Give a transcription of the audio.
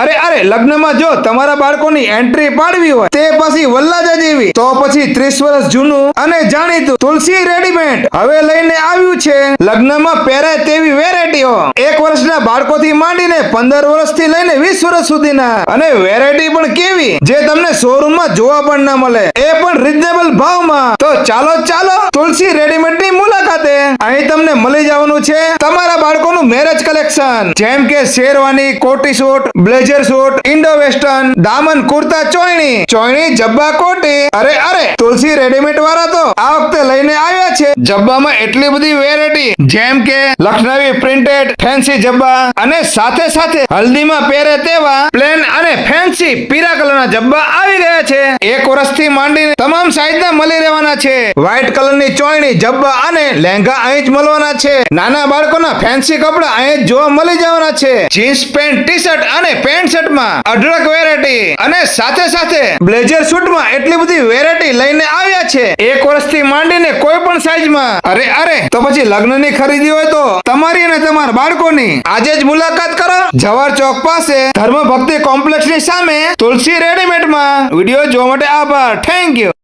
અરે અરે લગ્નમાં જો તમારા બાળકોની એન્ટ્રી પાડવી હોય તે પછી વલ્લાજા જેવી તો પછી 30 વર્ષ જૂનું અને જાણીતું તુલસી રેડીમેડ હવે લઈને આવ્યું છે લગ્નમાં પહેરાય તેવી વેરાયટીઓ 1 વર્ષના બાળકોથી માંડીને 15 વર્ષથી લઈને 20 વર્ષ સુધીના અને વેરાયટી પણ કેવી જે તમને શોરૂમમાં જોવા પણ ના મળે એ પણ રીઝનેબલ ભાવમાં તો ચાલો ચાલો તુલસી રેડીમેડ ની મુલાકાતે અહીં તમને મળી જવાનું છે તમારા બાળકોનું મેરેજ કલેક્શન જેમ કે શેરવાની કોટી suit blazer suit Indo western દામન કુર્તા ચોયણી જબ્બા કોટી અરે અરે તુલસી રેડીમેડ વાળા તો આ વખતે લઈને આવ્યા છે જબ્બામાં એટલી બધી વેરાયટી જેમ કે લખનવી પ્રિન્ટેડ ફેન્સી જબ્બા અને સાથે સાથે હલ્દીમાં પહેરે તેવા પ્લેન અને ફેન્સી પીળા કલરના જબ્બા આવી ગયા છે 1 વર્ષથી માંડીને તમામ સાઈઝના મળી રહેવાના છે વ્હાઈટ કલરની ચોયણી જબ્બા અને લહેંગા અહીં જ મળવાના છે નાના બાળકોના ફેન્સી કપડા અહીં જ જોવા મળી જવાના છે જીન્સ પેન્ટ ટી શર્ટ અને પેન્ટ શર્ટમાં અઢળક વેરાયટી અને સાથે સાથે બ્લેઝર સૂટમાં એટલી બધી વેરાયટી લઈને આવ્યા છે 1 વર્ષથી માંડીને કોઈ પણ સાઈઝમાં અરે અરે તો પછી લગ્નની ખરીદી હોય તો તમારી અને તમારા બાળકોની આજે જ મુલાકાત કરો જવાહર ચોક પાસે ધર્મ ભક્તિ કોમ્પ્લેક્સની સામે તુલસી રેડીમેડમાં વિડીયો જોવા માટે આભાર થેન્ક યુ